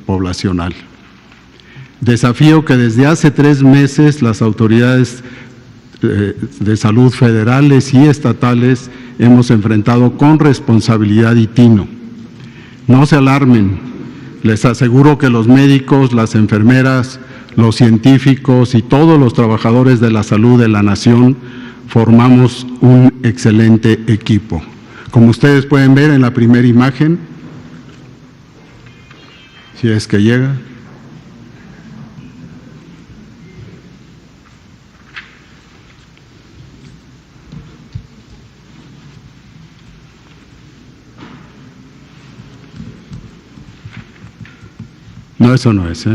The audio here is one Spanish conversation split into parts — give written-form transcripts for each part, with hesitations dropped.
poblacional. Desafío que desde hace 3 meses las autoridades de salud federales y estatales hemos enfrentado con responsabilidad y tino. No se alarmen, les aseguro que los médicos, las enfermeras, los científicos y todos los trabajadores de la salud de la nación formamos un excelente equipo. Como ustedes pueden ver en la primera imagen, si es que llega. No, eso no es,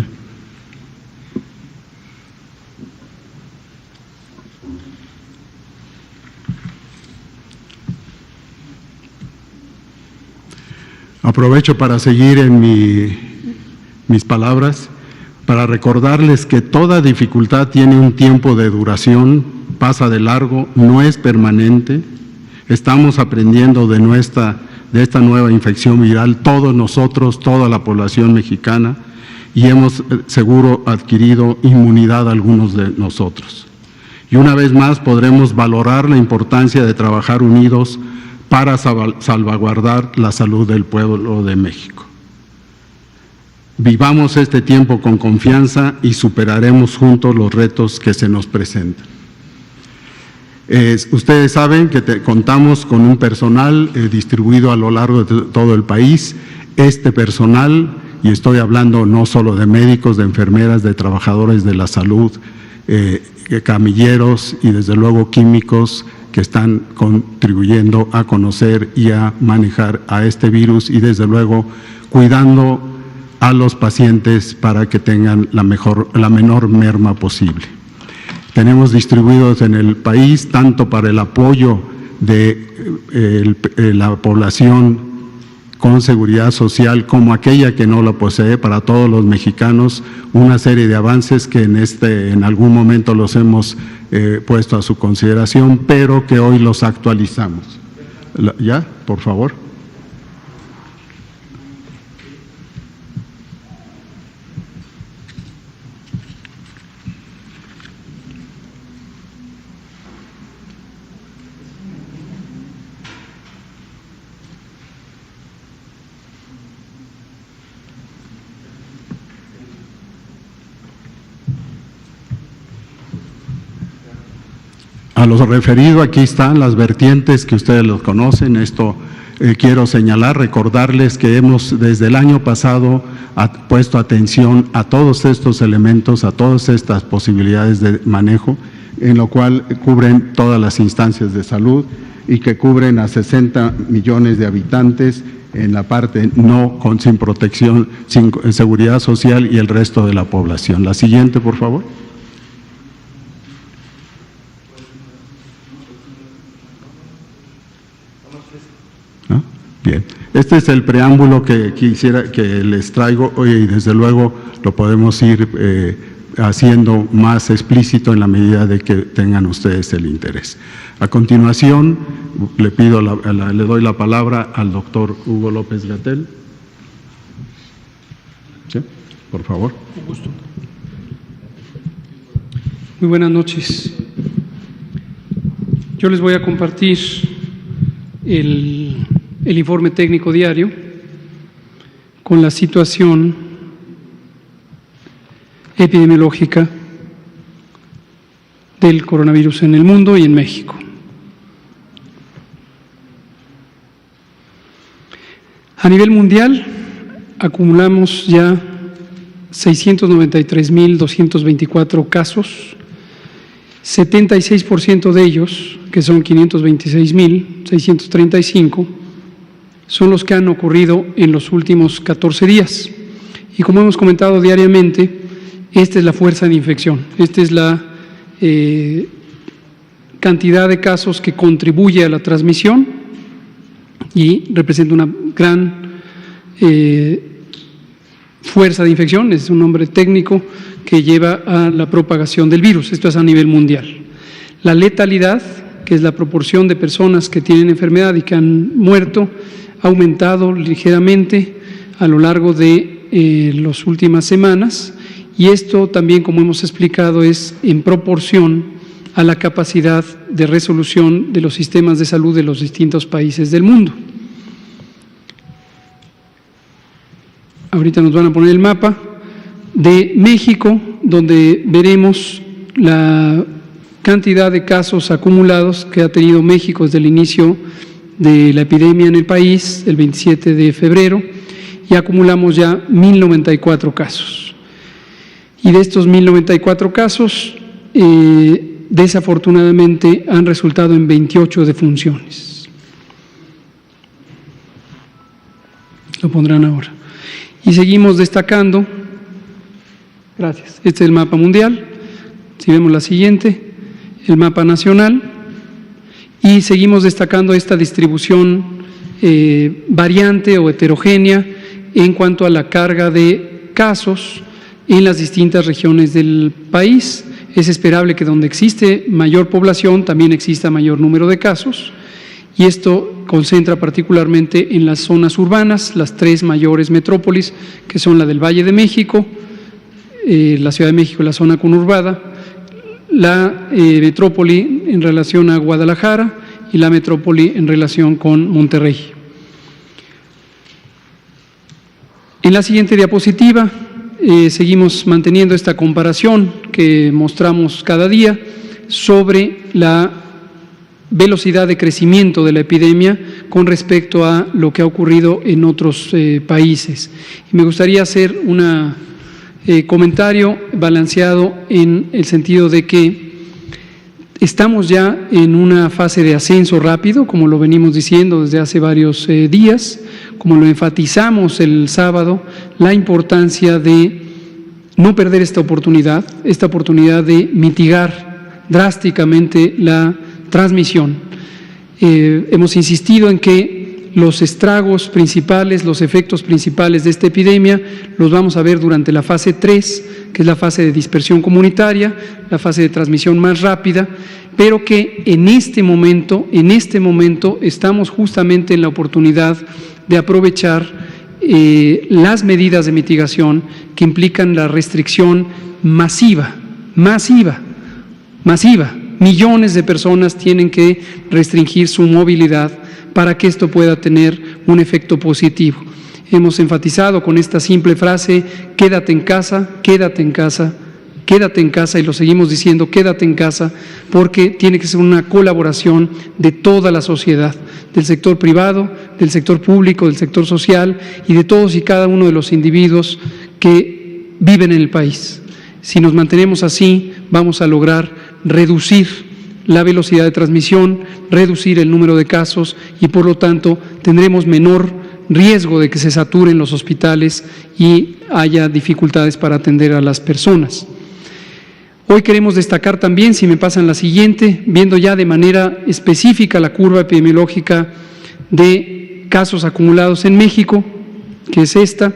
Aprovecho para seguir en mis palabras, para recordarles que toda dificultad tiene un tiempo de duración, pasa de largo, no es permanente. Estamos aprendiendo de esta nueva infección viral, todos nosotros, toda la población mexicana, y hemos seguro adquirido inmunidad algunos de nosotros. Y una vez más podremos valorar la importancia de trabajar unidos para salvaguardar la salud del pueblo de México. Vivamos este tiempo con confianza y superaremos juntos los retos que se nos presentan. Ustedes saben que contamos con un personal distribuido a lo largo de todo el país. Este personal, y estoy hablando no solo de médicos, de enfermeras, de trabajadores de la salud, camilleros y desde luego químicos que están contribuyendo a conocer y a manejar a este virus y desde luego cuidando a los pacientes para que tengan la menor merma posible. Tenemos distribuidos en el país tanto para el apoyo de la población con seguridad social como aquella que no la posee, para todos los mexicanos, una serie de avances que en algún momento los hemos puesto a su consideración, pero que hoy los actualizamos. ¿Ya? Por favor. A lo referido, aquí están las vertientes que ustedes los conocen. Esto quiero señalar, recordarles que hemos desde el año pasado puesto atención a todos estos elementos, a todas estas posibilidades de manejo, en lo cual cubren todas las instancias de salud y que cubren a 60 millones de habitantes en la parte sin protección, sin seguridad social y el resto de la población. La siguiente, por favor. Bien, este es el preámbulo que quisiera que les traigo hoy y desde luego lo podemos ir haciendo más explícito en la medida de que tengan ustedes el interés. A continuación, le doy la palabra al doctor Hugo López-Gatell. ¿Sí? Por favor. Un gusto. Muy buenas noches. Yo les voy a compartir el informe técnico diario con la situación epidemiológica del coronavirus en el mundo y en México. A nivel mundial, acumulamos ya 693.224 casos, 76% de ellos, que son 526.635, son los que han ocurrido en los últimos 14 días. Y como hemos comentado diariamente, esta es la fuerza de infección, esta es la cantidad de casos que contribuye a la transmisión y representa una gran fuerza de infección, es un nombre técnico que lleva a la propagación del virus. Esto es a nivel mundial. La letalidad, que es la proporción de personas que tienen enfermedad y que han muerto, ha aumentado ligeramente a lo largo de las últimas semanas, y esto también, como hemos explicado, es en proporción a la capacidad de resolución de los sistemas de salud de los distintos países del mundo. Ahorita nos van a poner el mapa de México, donde veremos la cantidad de casos acumulados que ha tenido México desde el inicio de la epidemia en el país, el 27 de febrero, y acumulamos ya 1.094 casos. Y de estos 1.094 casos, desafortunadamente han resultado en 28 defunciones. Lo pondrán ahora. Y seguimos destacando, gracias, este es el mapa mundial, si vemos la siguiente, el mapa nacional, y seguimos destacando esta distribución variante o heterogénea en cuanto a la carga de casos en las distintas regiones del país. Es esperable que donde existe mayor población también exista mayor número de casos, y esto concentra particularmente en las zonas urbanas, las tres mayores metrópolis, que son la del Valle de México, la Ciudad de México, la zona conurbada, la metrópoli en relación a Guadalajara y la metrópoli en relación con Monterrey. En la siguiente diapositiva seguimos manteniendo esta comparación que mostramos cada día sobre la velocidad de crecimiento de la epidemia con respecto a lo que ha ocurrido en otros países. Y me gustaría hacer un comentario balanceado en el sentido de que estamos ya en una fase de ascenso rápido, como lo venimos diciendo desde hace varios días, como lo enfatizamos el sábado, la importancia de no perder esta oportunidad de mitigar drásticamente la transmisión. Hemos insistido en que los estragos principales, los efectos principales de esta epidemia los vamos a ver durante la fase 3, que es la fase de dispersión comunitaria, la fase de transmisión más rápida, pero que en este momento estamos justamente en la oportunidad de aprovechar las medidas de mitigación que implican la restricción masiva. Millones de personas tienen que restringir su movilidad para que esto pueda tener un efecto positivo. Hemos enfatizado con esta simple frase, quédate en casa, quédate en casa, quédate en casa, y lo seguimos diciendo, quédate en casa, porque tiene que ser una colaboración de toda la sociedad, del sector privado, del sector público, del sector social y de todos y cada uno de los individuos que viven en el país. Si nos mantenemos así, vamos a lograr reducir la velocidad de transmisión, reducir el número de casos y por lo tanto tendremos menor riesgo de que se saturen los hospitales y haya dificultades para atender a las personas. Hoy queremos destacar también, si me pasan la siguiente, viendo ya de manera específica la curva epidemiológica de casos acumulados en México, que es esta.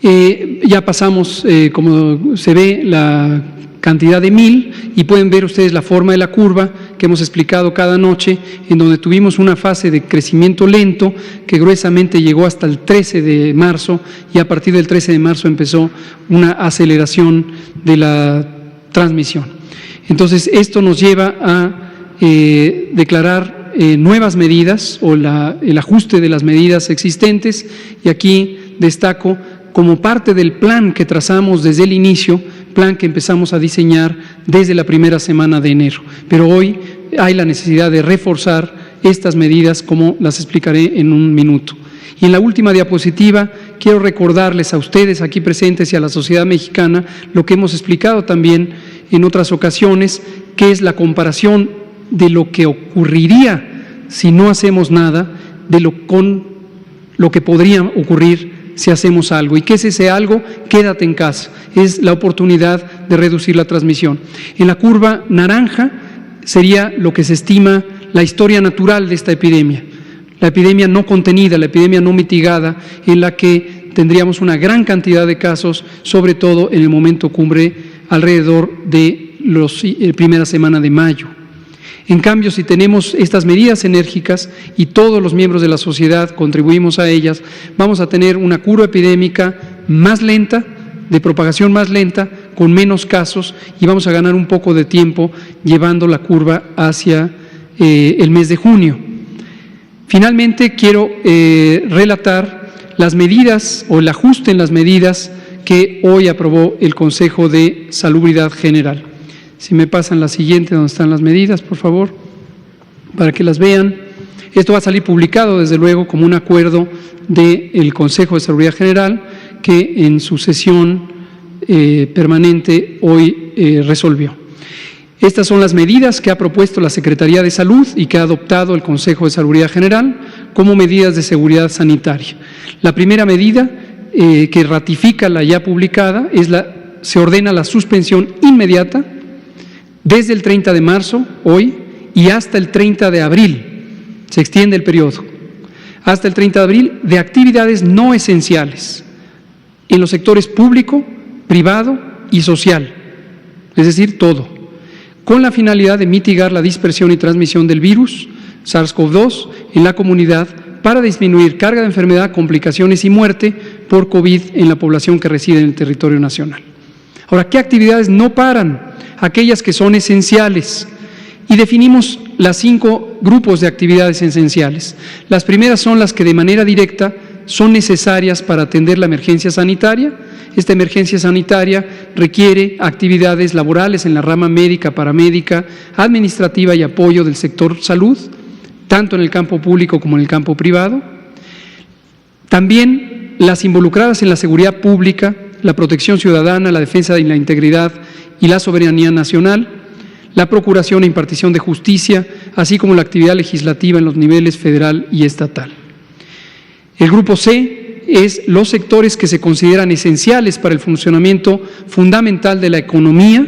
Ya pasamos, como se ve, la cantidad de 1,000 y pueden ver ustedes la forma de la curva que hemos explicado cada noche, en donde tuvimos una fase de crecimiento lento que gruesamente llegó hasta el 13 de marzo y a partir del 13 de marzo empezó una aceleración de la transmisión. Entonces, esto nos lleva a declarar nuevas medidas o el ajuste de las medidas existentes, y aquí destaco como parte del plan que trazamos desde el inicio, plan que empezamos a diseñar desde la primera semana de enero. Pero hoy hay la necesidad de reforzar estas medidas, como las explicaré en un minuto. Y en la última diapositiva quiero recordarles a ustedes aquí presentes y a la sociedad mexicana lo que hemos explicado también en otras ocasiones, que es la comparación de lo que ocurriría si no hacemos nada, con lo que podría ocurrir si hacemos algo. ¿Y qué es ese algo? Quédate en casa. Es la oportunidad de reducir la transmisión. En la curva naranja sería lo que se estima la historia natural de esta epidemia. La epidemia no contenida, la epidemia no mitigada, en la que tendríamos una gran cantidad de casos, sobre todo en el momento cumbre, alrededor de la primera semana de mayo. En cambio, si tenemos estas medidas enérgicas y todos los miembros de la sociedad contribuimos a ellas, vamos a tener una curva epidémica más lenta, de propagación más lenta, con menos casos, y vamos a ganar un poco de tiempo llevando la curva hacia el mes de junio. Finalmente, quiero relatar las medidas o el ajuste en las medidas que hoy aprobó el Consejo de Salubridad General. Si me pasan la siguiente, donde están las medidas, por favor, para que las vean. Esto va a salir publicado, desde luego, como un acuerdo del Consejo de Salubridad General, que en su sesión permanente hoy resolvió. Estas son las medidas que ha propuesto la Secretaría de Salud y que ha adoptado el Consejo de Salubridad General como medidas de seguridad sanitaria. La primera medida que ratifica la ya publicada se ordena la suspensión inmediata desde el 30 de marzo, hoy, y hasta el 30 de abril. Se extiende el periodo. Hasta el 30 de abril, de actividades no esenciales en los sectores público, privado y social, es decir, todo, con la finalidad de mitigar la dispersión y transmisión del virus SARS-CoV-2 en la comunidad para disminuir carga de enfermedad, complicaciones y muerte por COVID en la población que reside en el territorio nacional. Ahora, ¿qué actividades no paran? Aquellas que son esenciales. Y definimos las 5 grupos de actividades esenciales. Las primeras son las que de manera directa son necesarias para atender la emergencia sanitaria. Esta emergencia sanitaria requiere actividades laborales en la rama médica, paramédica, administrativa y apoyo del sector salud, tanto en el campo público como en el campo privado. También las involucradas en la seguridad pública, la protección ciudadana, la defensa de la integridad y la soberanía nacional, la procuración e impartición de justicia, así como la actividad legislativa en los niveles federal y estatal. El grupo C es los sectores que se consideran esenciales para el funcionamiento fundamental de la economía.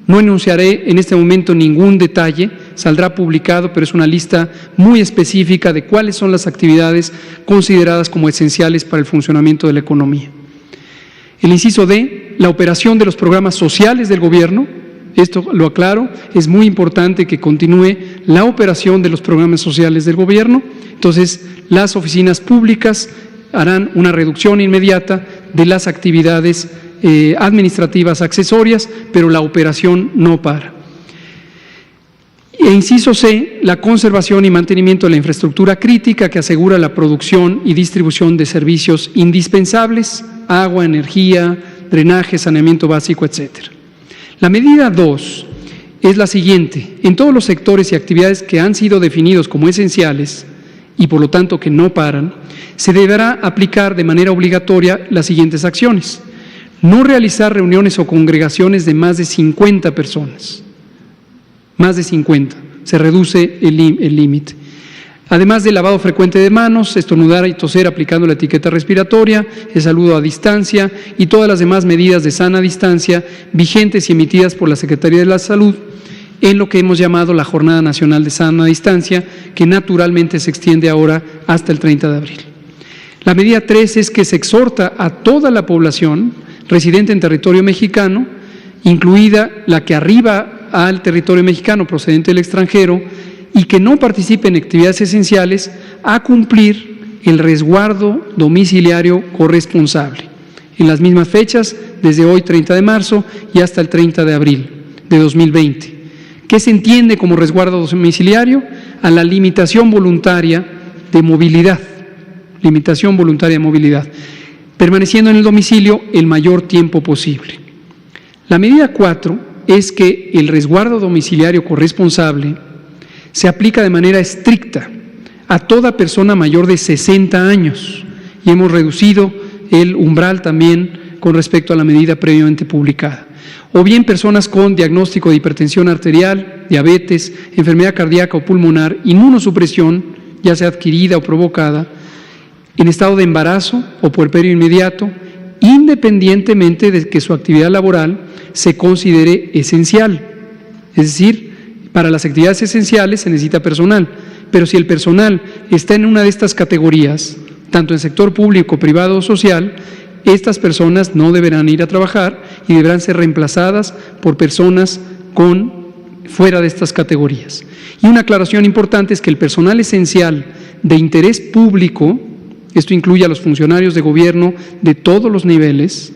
No enunciaré en este momento ningún detalle, saldrá publicado, pero es una lista muy específica de cuáles son las actividades consideradas como esenciales para el funcionamiento de la economía. El inciso D, la operación de los programas sociales del gobierno. Esto lo aclaro, es muy importante que continúe la operación de los programas sociales del gobierno. Entonces, las oficinas públicas harán una reducción inmediata de las actividades administrativas accesorias, pero la operación no para. E inciso C, la conservación y mantenimiento de la infraestructura crítica que asegura la producción y distribución de servicios indispensables, agua, energía, drenaje, saneamiento básico, etcétera. La medida 2 es la siguiente: en todos los sectores y actividades que han sido definidos como esenciales y por lo tanto que no paran, se deberá aplicar de manera obligatoria las siguientes acciones: no realizar reuniones o congregaciones de más de 50 personas, más de 50, se reduce el límite. Además del lavado frecuente de manos, estornudar y toser aplicando la etiqueta respiratoria, el saludo a distancia y todas las demás medidas de sana distancia vigentes y emitidas por la Secretaría de la Salud en lo que hemos llamado la Jornada Nacional de Sana Distancia, que naturalmente se extiende ahora hasta el 30 de abril. La medida 3 es que se exhorta a toda la población residente en territorio mexicano, incluida la que arriba al territorio mexicano procedente del extranjero, y que no participe en actividades esenciales, a cumplir el resguardo domiciliario corresponsable en las mismas fechas, desde hoy 30 de marzo y hasta el 30 de abril de 2020. ¿Qué se entiende como resguardo domiciliario? A la limitación voluntaria de movilidad, permaneciendo en el domicilio el mayor tiempo posible. La medida 4 es que el resguardo domiciliario corresponsable se aplica de manera estricta a toda persona mayor de 60 años y hemos reducido el umbral también con respecto a la medida previamente publicada. O bien personas con diagnóstico de hipertensión arterial, diabetes, enfermedad cardíaca o pulmonar, inmunosupresión, ya sea adquirida o provocada, en estado de embarazo o puerperio inmediato, independientemente de que su actividad laboral se considere esencial. Es decir, para las actividades esenciales se necesita personal, pero si el personal está en una de estas categorías, tanto en sector público, privado o social, estas personas no deberán ir a trabajar y deberán ser reemplazadas por personas con fuera de estas categorías. Y una aclaración importante es que el personal esencial de interés público, esto incluye a los funcionarios de gobierno de todos los niveles,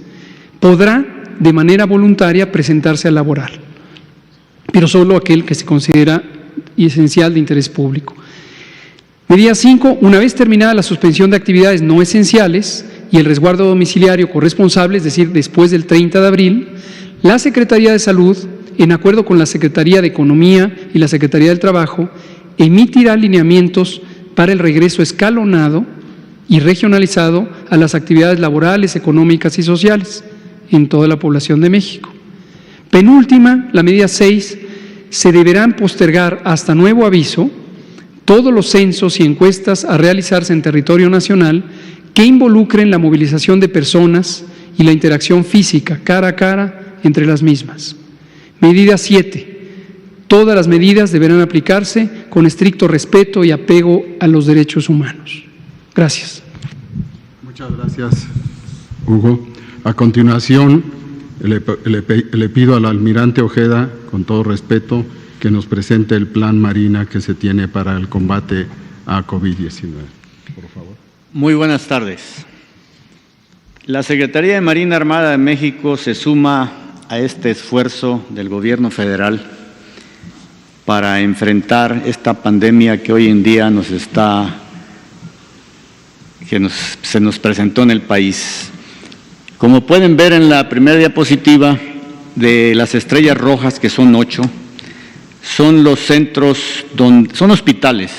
podrá de manera voluntaria presentarse a laborar, pero solo aquel que se considera esencial de interés público. Medida 5. Una vez terminada la suspensión de actividades no esenciales y el resguardo domiciliario corresponsable, es decir, después del 30 de abril, la Secretaría de Salud, en acuerdo con la Secretaría de Economía y la Secretaría del Trabajo, emitirá lineamientos para el regreso escalonado y regionalizado a las actividades laborales, económicas y sociales en toda la población de México. Penúltima, la medida 6, se deberán postergar hasta nuevo aviso todos los censos y encuestas a realizarse en territorio nacional que involucren la movilización de personas y la interacción física, cara a cara, entre las mismas. Medida 7. Todas las medidas deberán aplicarse con estricto respeto y apego a los derechos humanos. Gracias. Muchas gracias, Hugo. A continuación, le pido al almirante Ojeda, con todo respeto, que nos presente el plan Marina que se tiene para el combate a COVID-19. Por favor. Muy buenas tardes. La Secretaría de Marina Armada de México se suma a este esfuerzo del Gobierno federal para enfrentar esta pandemia que hoy en día se nos presentó en el país. Como pueden ver en la primera diapositiva, de las estrellas rojas, que son 8, son los centros, son hospitales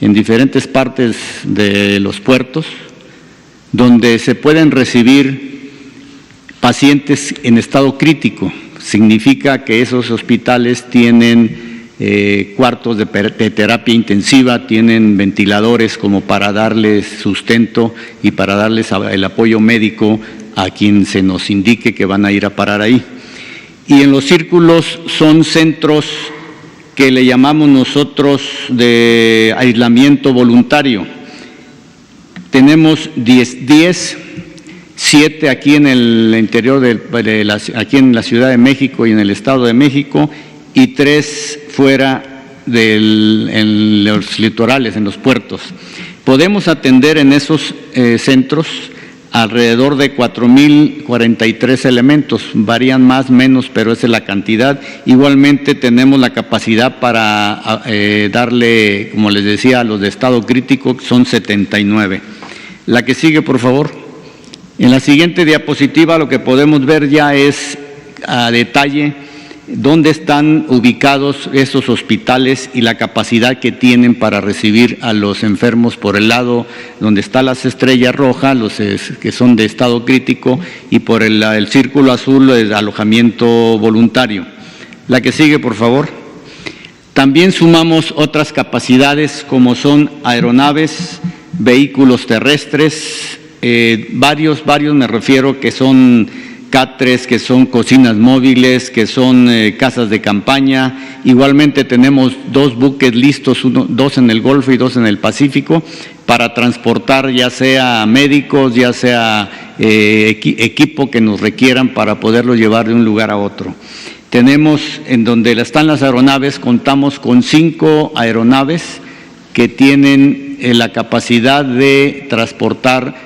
en diferentes partes de los puertos, donde se pueden recibir pacientes en estado crítico. Significa que esos hospitales tienen cuartos de terapia intensiva, tienen ventiladores como para darles sustento y para darles el apoyo médico a quien se nos indique que van a ir a parar ahí. Y en los círculos son centros que le llamamos nosotros de aislamiento voluntario. Tenemos 7 aquí en el interior, aquí en la Ciudad de México y en el Estado de México, y 3 fuera en los litorales, en los puertos. Podemos atender en esos centros alrededor de 4,043 elementos, varían más, menos, pero esa es la cantidad. Igualmente tenemos la capacidad para darle, como les decía, a los de estado crítico, son 79. La que sigue, por favor. En la siguiente diapositiva lo que podemos ver ya es a detalle dónde están ubicados esos hospitales y la capacidad que tienen para recibir a los enfermos por el lado donde está las estrellas rojas, los que son de estado crítico, y por el círculo azul, el alojamiento voluntario. La que sigue, por favor. También sumamos otras capacidades como son aeronaves, vehículos terrestres, varios me refiero, que son catres, que son cocinas móviles, que son casas de campaña. Igualmente tenemos 2 buques listos, 2 en el Golfo y 2 en el Pacífico, para transportar ya sea médicos, ya sea equipo que nos requieran para poderlos llevar de un lugar a otro. Tenemos, en donde están las aeronaves, contamos con 5 aeronaves que tienen la capacidad de transportar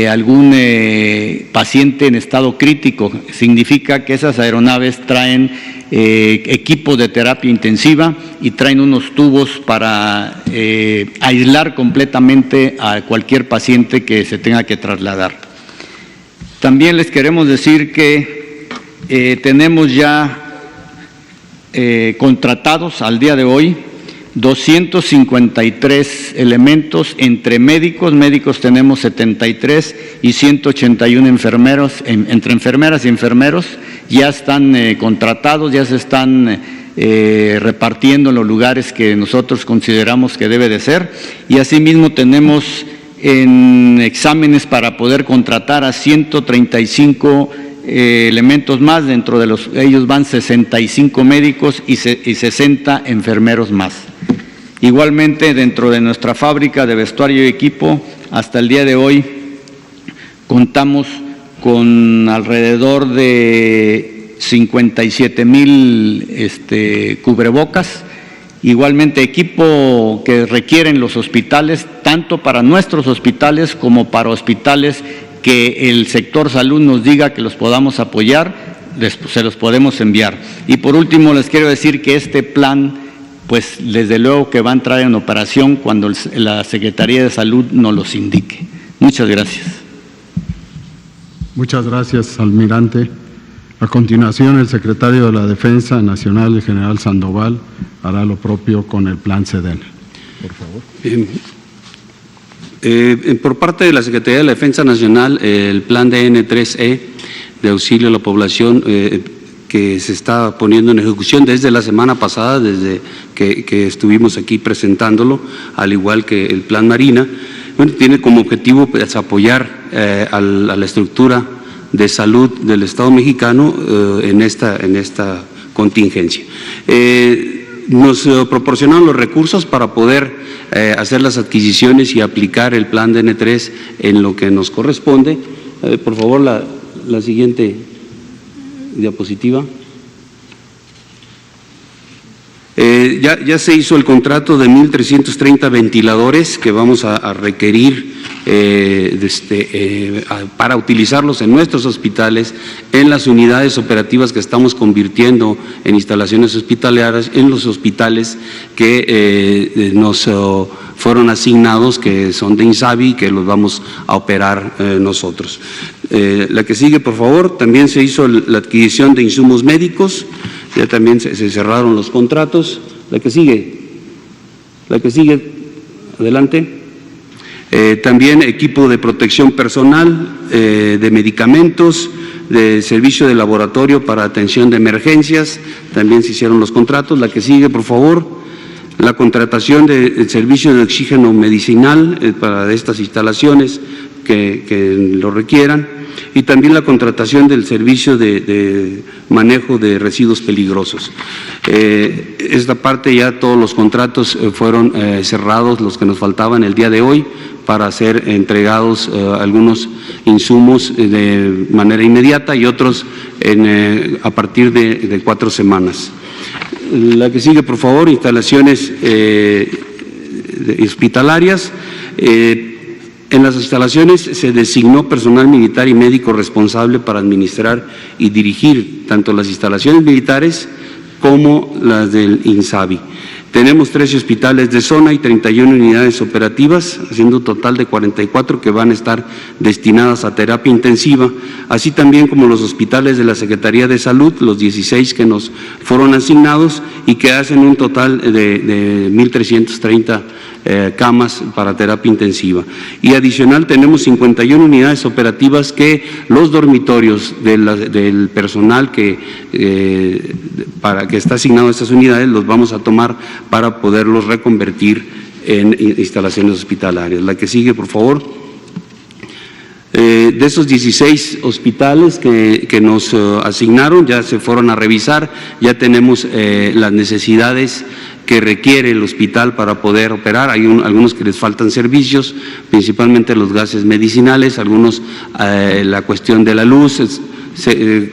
algún paciente en estado crítico. Significa que esas aeronaves traen equipo de terapia intensiva y traen unos tubos para aislar completamente a cualquier paciente que se tenga que trasladar. También les queremos decir que tenemos ya contratados al día de hoy 253 elementos entre médicos tenemos 73 y 181 enfermeros, entre enfermeras y enfermeros ya están contratados, ya se están repartiendo en los lugares que nosotros consideramos que debe de ser, y asimismo tenemos en exámenes para poder contratar a 135 elementos más. Dentro de ellos van 65 médicos y 60 enfermeros más. Igualmente, dentro de nuestra fábrica de vestuario y equipo, hasta el día de hoy contamos con alrededor de 57,000 cubrebocas. Igualmente equipo que requieren los hospitales, tanto para nuestros hospitales como para hospitales que el sector salud nos diga que los podamos apoyar, se los podemos enviar. Y por último les quiero decir que este plan, pues desde luego que va a entrar en operación cuando la Secretaría de Salud nos los indique. Muchas gracias. Muchas gracias, almirante. A continuación, el secretario de la Defensa Nacional, el general Sandoval, hará lo propio con el plan SEDENA. Por favor. Por parte de la Secretaría de la Defensa Nacional, el plan de N3E de auxilio a la población que se está poniendo en ejecución desde la semana pasada, desde que estuvimos aquí presentándolo, al igual que el plan Marina, bueno, tiene como objetivo pues, apoyar a la estructura de salud del Estado mexicano en esta contingencia. Nos proporcionaron los recursos para poder hacer las adquisiciones y aplicar el plan de N3 en lo que nos corresponde. Por favor, la siguiente diapositiva. Ya se hizo el contrato de 1,330 ventiladores que vamos a requerir para utilizarlos en nuestros hospitales, en las unidades operativas que estamos convirtiendo en instalaciones hospitalarias, en los hospitales que nos fueron asignados, que son de INSABI, que los vamos a operar nosotros. La que sigue, por favor. También se hizo la adquisición de insumos médicos. Ya también se cerraron los contratos. La que sigue, adelante. También equipo de protección personal, de medicamentos, de servicio de laboratorio para atención de emergencias, también se hicieron los contratos. La que sigue, por favor. La contratación del servicio de oxígeno medicinal para estas instalaciones que lo requieran, y también la contratación del servicio de manejo de residuos peligrosos. Esta parte ya todos los contratos fueron cerrados, los que nos faltaban el día de hoy, para ser entregados algunos insumos de manera inmediata y otros a partir de 4 semanas. La que sigue, por favor. Instalaciones hospitalarias. En las instalaciones se designó personal militar y médico responsable para administrar y dirigir tanto las instalaciones militares como las del INSABI. Tenemos 13 hospitales de zona y 31 unidades operativas, haciendo un total de 44 que van a estar destinadas a terapia intensiva, así también como los hospitales de la Secretaría de Salud, los 16 que nos fueron asignados y que hacen un total de 1,330 camas para terapia intensiva. Y adicional tenemos 51 unidades operativas que los dormitorios del personal que está asignado a estas unidades los vamos a tomar para poderlos reconvertir en instalaciones hospitalarias. La que sigue, por favor. De esos 16 hospitales que nos asignaron, ya se fueron a revisar, ya tenemos las necesidades que requiere el hospital para poder operar. Hay algunos que les faltan servicios, principalmente los gases medicinales, algunos la cuestión de la luz,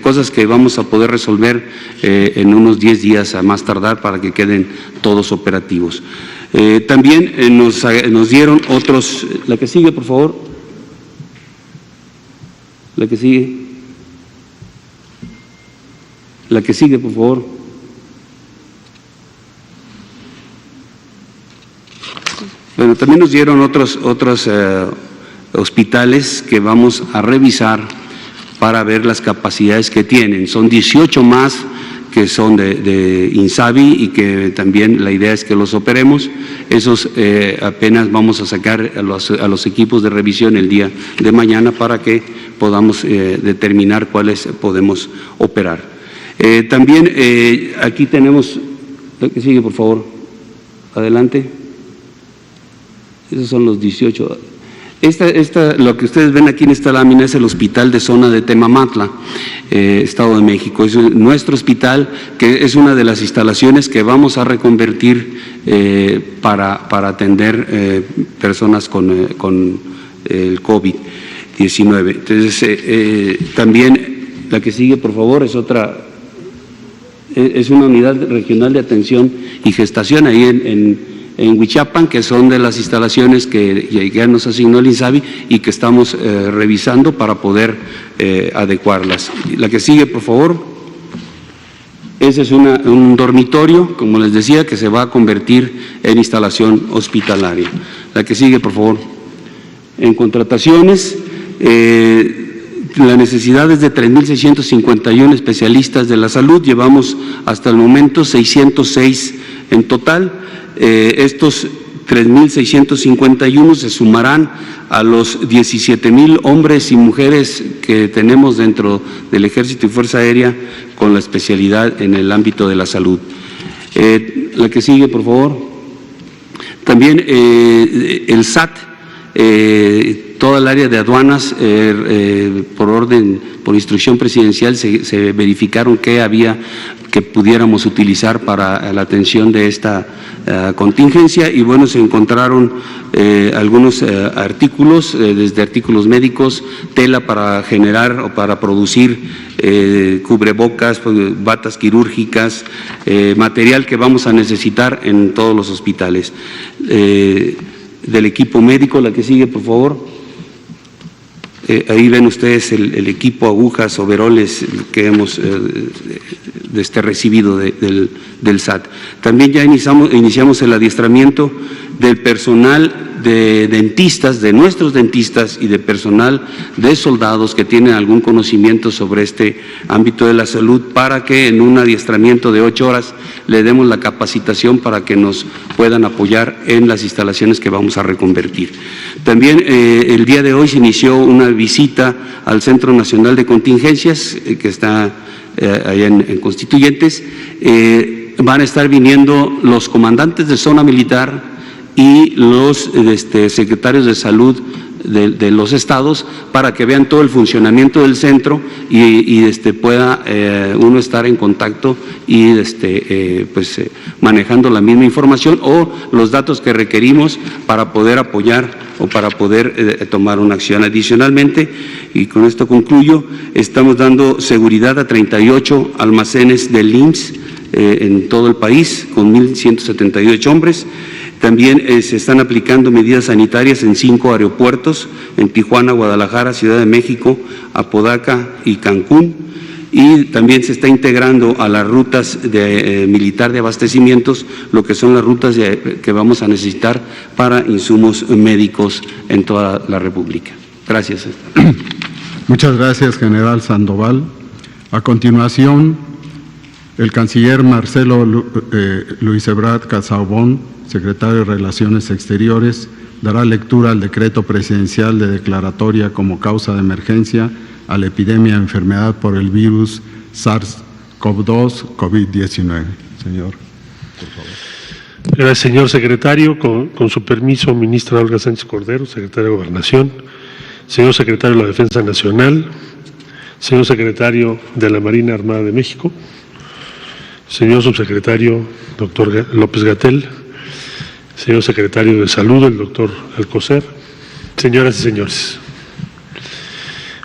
cosas que vamos a poder resolver en unos 10 días a más tardar para que queden todos operativos. También nos dieron otros. La que sigue, por favor. La que sigue. La que sigue, por favor. Bueno, también nos dieron otros hospitales que vamos a revisar para ver las capacidades que tienen. Son 18 más que son de INSABI y que también la idea es que los operemos. Esos apenas vamos a sacar a los equipos de revisión el día de mañana para que podamos determinar cuáles podemos operar. También aquí tenemos, la que sigue, por favor, adelante. Esos son los 18. Lo que ustedes ven aquí en esta lámina es el hospital de zona de Temamatla, Estado de México. Es nuestro hospital, que es una de las instalaciones que vamos a reconvertir para atender personas con el COVID-19. Entonces, también la que sigue, por favor, es otra Es una unidad regional de atención y gestación ahí en Huichapan, que son de las instalaciones que ya nos asignó el INSABI y que estamos revisando para poder adecuarlas. La que sigue, por favor. Ese es un dormitorio, como les decía, que se va a convertir en instalación hospitalaria. La que sigue, por favor. En contrataciones, la necesidad es de 3.651 especialistas de la salud. Llevamos hasta el momento 606 en total. Estos 3.651 se sumarán a los 17,000 hombres y mujeres que tenemos dentro del Ejército y Fuerza Aérea con la especialidad en el ámbito de la salud. La que sigue, por favor. También el SAT, toda el área de aduanas, por instrucción presidencial, se verificaron que pudiéramos utilizar para la atención de esta contingencia y bueno, se encontraron algunos artículos, desde artículos médicos, tela para generar o para producir cubrebocas, batas quirúrgicas, material que vamos a necesitar en todos los hospitales. Del equipo médico, la que sigue, por favor. Ahí ven ustedes el equipo, agujas, overoles que hemos recibido del SAT. También ya iniciamos el adiestramiento del personal de dentistas, de nuestros dentistas y de personal de soldados que tienen algún conocimiento sobre este ámbito de la salud para que en un adiestramiento de 8 horas le demos la capacitación para que nos puedan apoyar en las instalaciones que vamos a reconvertir. También el día de hoy se inició una visita al Centro Nacional de Contingencias que está allá en Constituyentes. Van a estar viniendo los comandantes de zona militar y los secretarios de salud de los estados para que vean todo el funcionamiento del centro y pueda uno estar en contacto y manejando la misma información o los datos que requerimos para poder apoyar o para poder tomar una acción. Adicionalmente, y con esto concluyo, estamos dando seguridad a 38 almacenes del IMSS en todo el país con 1.178 hombres. También se están aplicando medidas sanitarias en 5 aeropuertos, en Tijuana, Guadalajara, Ciudad de México, Apodaca y Cancún. Y también se está integrando a las rutas militar de abastecimientos, lo que son las rutas que vamos a necesitar para insumos médicos en toda la República. Gracias. Muchas gracias, general Sandoval. A continuación, el canciller Marcelo Luis Ebrard Casaubon, secretario de Relaciones Exteriores, dará lectura al decreto presidencial de declaratoria como causa de emergencia a la epidemia de enfermedad por el virus SARS-CoV-2, COVID-19. Señor, por favor. Gracias, señor secretario. Con su permiso, ministra Olga Sánchez Cordero, secretaria de Gobernación, señor secretario de la Defensa Nacional, señor secretario de la Marina Armada de México, señor subsecretario doctor López-Gatell, señor secretario de Salud, el doctor Alcocer, señoras y señores.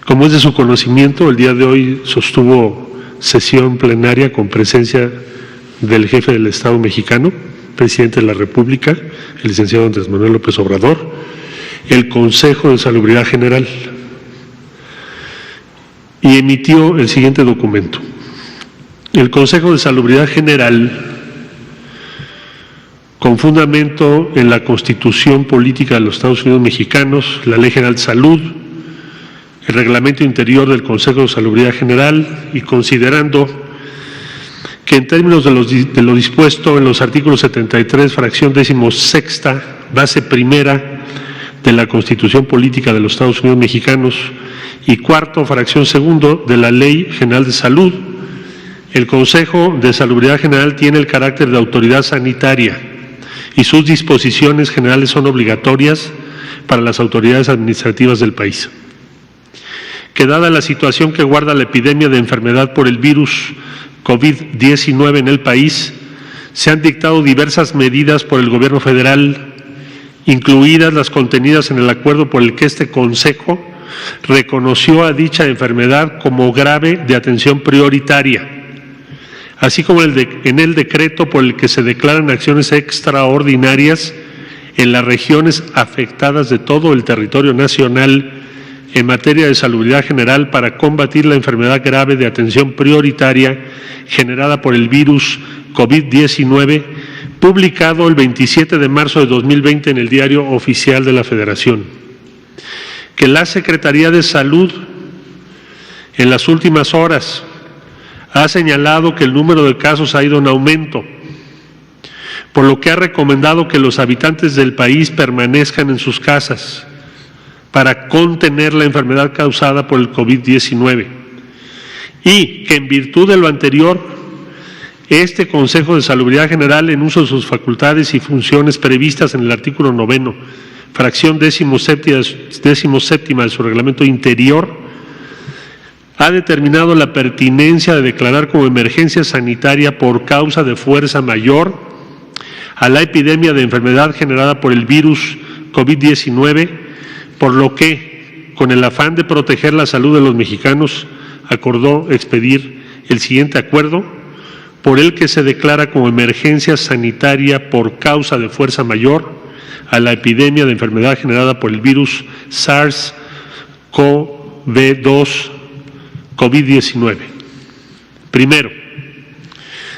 Como es de su conocimiento, el día de hoy sostuvo sesión plenaria con presencia del jefe del Estado mexicano, presidente de la República, el licenciado Andrés Manuel López Obrador, el Consejo de Salubridad General, y emitió el siguiente documento. El Consejo de Salubridad General, con fundamento en la Constitución Política de los Estados Unidos Mexicanos, la Ley General de Salud, el Reglamento Interior del Consejo de Salubridad General y considerando que en términos de lo dispuesto en los artículos 73, fracción 16ª, base primera de la Constitución Política de los Estados Unidos Mexicanos y cuarto, fracción segundo de la Ley General de Salud, el Consejo de Salubridad General tiene el carácter de autoridad sanitaria y sus disposiciones generales son obligatorias para las autoridades administrativas del país. Que dada la situación que guarda la epidemia de enfermedad por el virus COVID-19 en el país, se han dictado diversas medidas por el Gobierno federal, incluidas las contenidas en el acuerdo por el que este Consejo reconoció a dicha enfermedad como grave de atención prioritaria, así como en el decreto por el que se declaran acciones extraordinarias en las regiones afectadas de todo el territorio nacional en materia de salubridad general para combatir la enfermedad grave de atención prioritaria generada por el virus COVID-19, publicado el 27 de marzo de 2020 en el Diario Oficial de la Federación. Que la Secretaría de Salud en las últimas horas ha señalado que el número de casos ha ido en aumento, por lo que ha recomendado que los habitantes del país permanezcan en sus casas para contener la enfermedad causada por el COVID-19 y que en virtud de lo anterior, este Consejo de Salubridad General, en uso de sus facultades y funciones previstas en el artículo 9, fracción 17ª de su reglamento interior, ha determinado la pertinencia de declarar como emergencia sanitaria por causa de fuerza mayor a la epidemia de enfermedad generada por el virus COVID-19, por lo que, con el afán de proteger la salud de los mexicanos, acordó expedir el siguiente acuerdo, por el que se declara como emergencia sanitaria por causa de fuerza mayor a la epidemia de enfermedad generada por el virus SARS-CoV-2 COVID-19. Primero,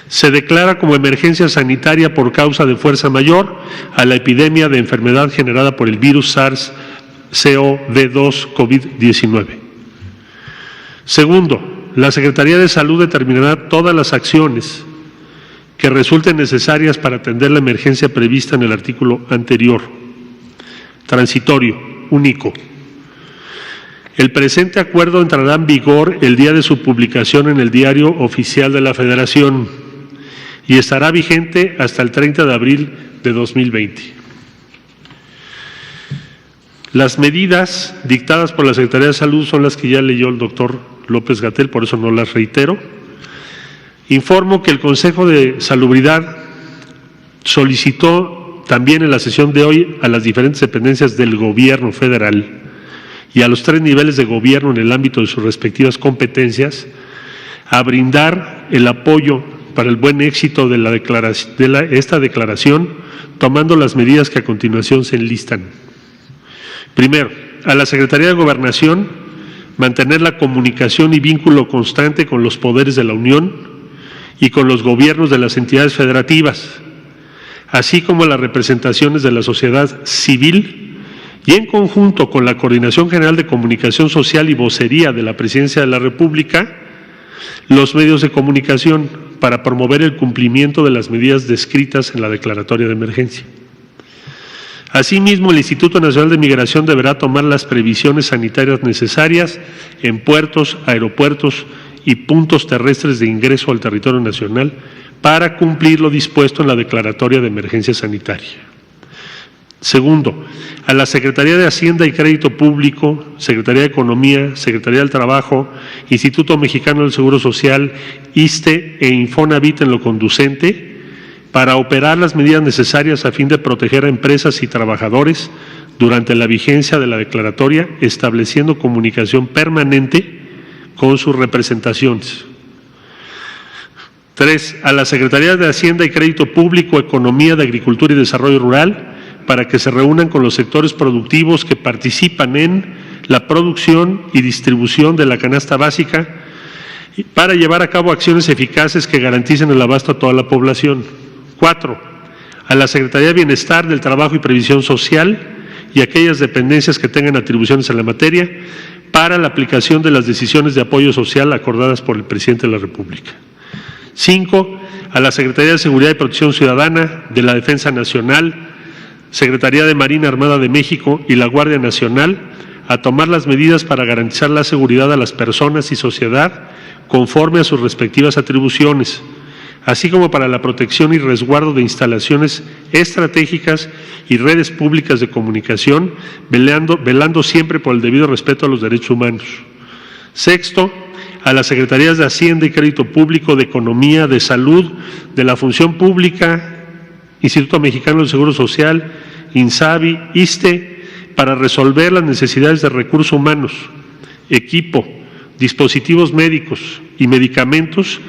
se declara como emergencia sanitaria por causa de fuerza mayor a la epidemia de enfermedad generada por el virus SARS-CoV-2 COVID-19. Segundo, la Secretaría de Salud determinará todas las acciones que resulten necesarias para atender la emergencia prevista en el artículo anterior. Transitorio, único. El presente acuerdo entrará en vigor el día de su publicación en el Diario Oficial de la Federación y estará vigente hasta el 30 de abril de 2020. Las medidas dictadas por la Secretaría de Salud son las que ya leyó el doctor López-Gatell, por eso no las reitero. Informo que el Consejo de Salubridad solicitó también en la sesión de hoy a las diferentes dependencias del Gobierno federal y a los 3 niveles de gobierno en el ámbito de sus respectivas competencias a brindar el apoyo para el buen éxito de esta declaración, tomando las medidas que a continuación se enlistan. Primero, a la Secretaría de Gobernación mantener la comunicación y vínculo constante con los poderes de la Unión y con los gobiernos de las entidades federativas, así como las representaciones de la sociedad civil, y en conjunto con la Coordinación General de Comunicación Social y Vocería de la Presidencia de la República, los medios de comunicación para promover el cumplimiento de las medidas descritas en la declaratoria de emergencia. Asimismo, el Instituto Nacional de Migración deberá tomar las previsiones sanitarias necesarias en puertos, aeropuertos y puntos terrestres de ingreso al territorio nacional para cumplir lo dispuesto en la declaratoria de emergencia sanitaria. Segundo, a la Secretaría de Hacienda y Crédito Público, Secretaría de Economía, Secretaría del Trabajo, Instituto Mexicano del Seguro Social, ISSSTE e Infonavit en lo conducente, para operar las medidas necesarias a fin de proteger a empresas y trabajadores durante la vigencia de la declaratoria, estableciendo comunicación permanente con sus representaciones. 3. A la Secretaría de Hacienda y Crédito Público, Economía, de Agricultura y Desarrollo Rural, para que se reúnan con los sectores productivos que participan en la producción y distribución de la canasta básica para llevar a cabo acciones eficaces que garanticen el abasto a toda la población. 4. A la Secretaría de Bienestar, del Trabajo y Previsión Social y aquellas dependencias que tengan atribuciones en la materia para la aplicación de las decisiones de apoyo social acordadas por el Presidente de la República. 5. A la Secretaría de Seguridad y Protección Ciudadana, de la Defensa Nacional, Secretaría de Marina Armada de México y la Guardia Nacional a tomar las medidas para garantizar la seguridad a las personas y sociedad conforme a sus respectivas atribuciones, así como para la protección y resguardo de instalaciones estratégicas y redes públicas de comunicación, velando siempre por el debido respeto a los derechos humanos. 6. A las Secretarías de Hacienda y Crédito Público, de Economía, de Salud, de la Función Pública, Instituto Mexicano del Seguro Social, INSABI, ISSSTE, para resolver las necesidades de recursos humanos, equipo, dispositivos médicos y medicamentos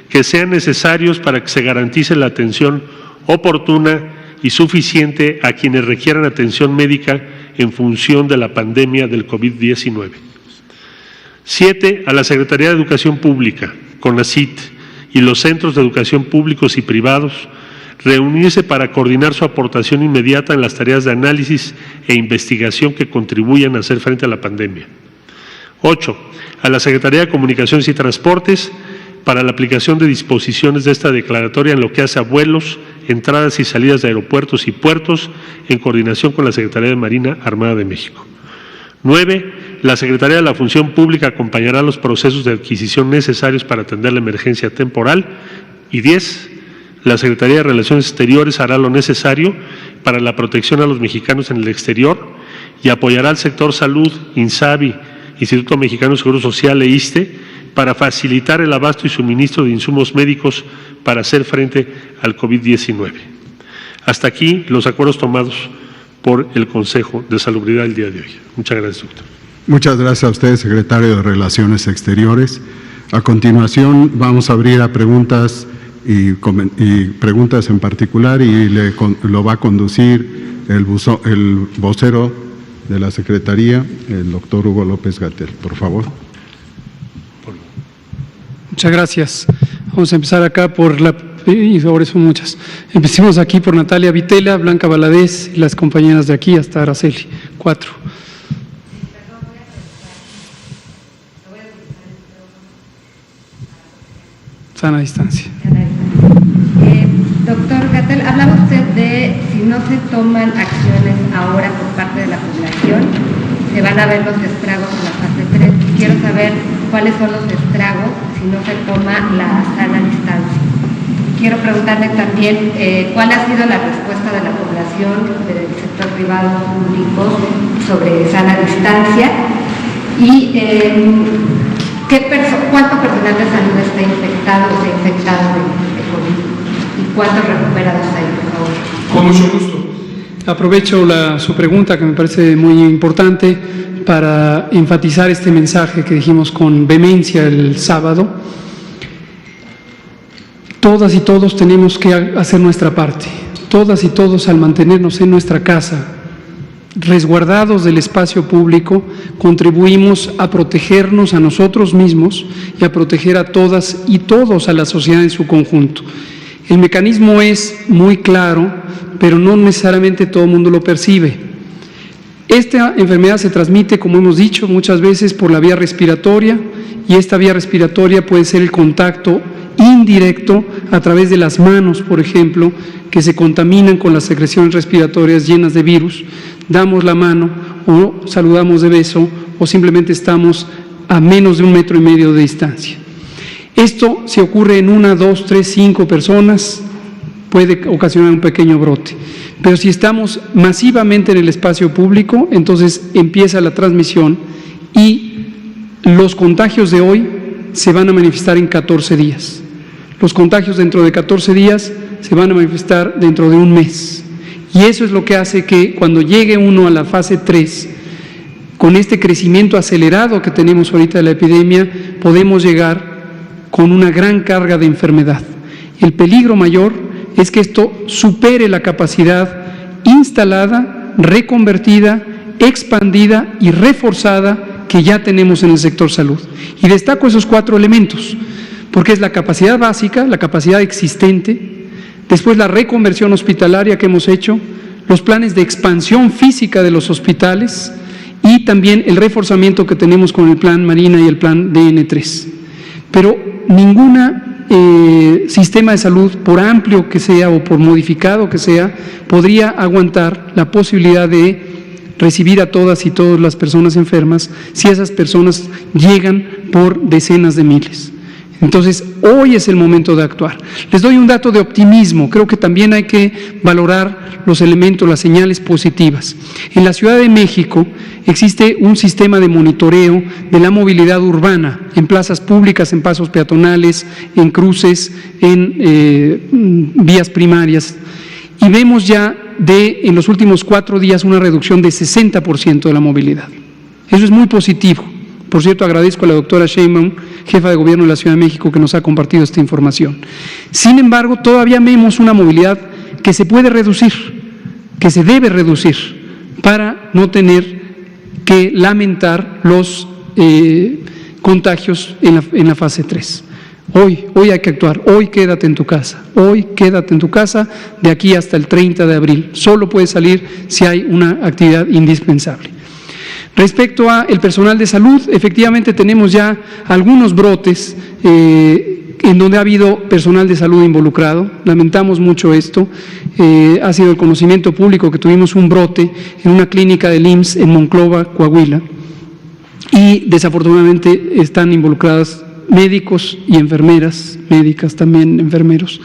que sean necesarios para que se garantice la atención oportuna y suficiente a quienes requieran atención médica en función de la pandemia del COVID-19. 7. A la Secretaría de Educación Pública, CONACYT, y los centros de educación públicos y privados, reunirse para coordinar su aportación inmediata en las tareas de análisis e investigación que contribuyan a hacer frente a la pandemia. 8. A la Secretaría de Comunicaciones y Transportes, para la aplicación de disposiciones de esta declaratoria en lo que hace a vuelos, entradas y salidas de aeropuertos y puertos, en coordinación con la Secretaría de Marina Armada de México. 9. La Secretaría de la Función Pública acompañará los procesos de adquisición necesarios para atender la emergencia temporal. Y 10. La Secretaría de Relaciones Exteriores hará lo necesario para la protección a los mexicanos en el exterior y apoyará al sector salud, INSABI, Instituto Mexicano de Seguro Social e ISSSTE, para facilitar el abasto y suministro de insumos médicos para hacer frente al COVID-19. Hasta aquí los acuerdos tomados por el Consejo de Salubridad el día de hoy. Muchas gracias, doctor. Muchas gracias a usted, secretario de Relaciones Exteriores. A continuación vamos a abrir a preguntas y preguntas en particular, y lo va a conducir el vocero de la Secretaría, el doctor Hugo López-Gatell. Por favor. Muchas gracias. Vamos a empezar acá por y sobre eso muchas. Empecemos aquí por Natalia Vitela, Blanca Valadez y las compañeras de aquí hasta Araceli. 4. Sana distancia. Doctor Gatell, hablaba usted de si no se toman acciones ahora por parte de la población, se van a ver los estragos en la fase 3. Quiero saber cuáles son los estragos si no se toma la sana distancia. Quiero preguntarle también cuál ha sido la respuesta de la población, del sector privado, público, sobre sana distancia y cuánto personal de salud está infectado o se ha infectado de COVID y cuántos recuperados hay, por favor. Con mucho gusto. Aprovecho su pregunta, que me parece muy importante, para enfatizar este mensaje que dijimos con vehemencia el sábado. Todas y todos tenemos que hacer nuestra parte. Todas y todos, al mantenernos en nuestra casa, resguardados del espacio público, contribuimos a protegernos a nosotros mismos y a proteger a todas y todos, a la sociedad en su conjunto. El mecanismo es muy claro, pero no necesariamente todo el mundo lo percibe. Esta enfermedad se transmite, como hemos dicho muchas veces, por la vía respiratoria, y esta vía respiratoria puede ser el contacto indirecto a través de las manos, por ejemplo, que se contaminan con las secreciones respiratorias llenas de virus. Damos la mano o saludamos de beso o simplemente estamos a menos de 1,5 metros de distancia. Esto, si ocurre en 1, 2, 3, 5 personas, puede ocasionar un pequeño brote. Pero si estamos masivamente en el espacio público, entonces empieza la transmisión y los contagios de hoy se van a manifestar en 14 días. Los contagios dentro de 14 días se van a manifestar dentro de 1 mes. Y eso es lo que hace que cuando llegue uno a la fase 3, con este crecimiento acelerado que tenemos ahorita de la epidemia, podemos llegar con una gran carga de enfermedad. El peligro mayor es que esto supere la capacidad instalada, reconvertida, expandida y reforzada que ya tenemos en el sector salud. Y destaco esos 4 elementos, porque es la capacidad básica, la capacidad existente, después la reconversión hospitalaria que hemos hecho, los planes de expansión física de los hospitales y también el reforzamiento que tenemos con el Plan Marina y el Plan DN3. Pero ninguna sistema de salud, por amplio que sea o por modificado que sea, podría aguantar la posibilidad de recibir a todas y todas las personas enfermas si esas personas llegan por decenas de miles. Entonces, hoy es el momento de actuar. Les doy un dato de optimismo. Creo que también hay que valorar los elementos, las señales positivas. En la Ciudad de México existe un sistema de monitoreo de la movilidad urbana, en plazas públicas, en pasos peatonales, en cruces, en vías primarias. Y vemos ya en los últimos 4 días una reducción de 60% de la movilidad. Eso es muy positivo, Por cierto, agradezco a la doctora Sheinbaum, jefa de gobierno de la Ciudad de México, que nos ha compartido esta información. Sin embargo, todavía vemos una movilidad que se puede reducir, que se debe reducir, para no tener que lamentar los contagios en la fase 3. Hoy hay que actuar, hoy quédate en tu casa, de aquí hasta el 30 de abril. Solo puedes salir si hay una actividad indispensable. Respecto al personal de salud, efectivamente tenemos ya algunos brotes en donde ha habido personal de salud involucrado. Lamentamos mucho esto. Ha sido el conocimiento público que tuvimos un brote en una clínica del IMSS en Monclova, Coahuila, y desafortunadamente están involucradas médicos y enfermeras, médicas también, enfermeros.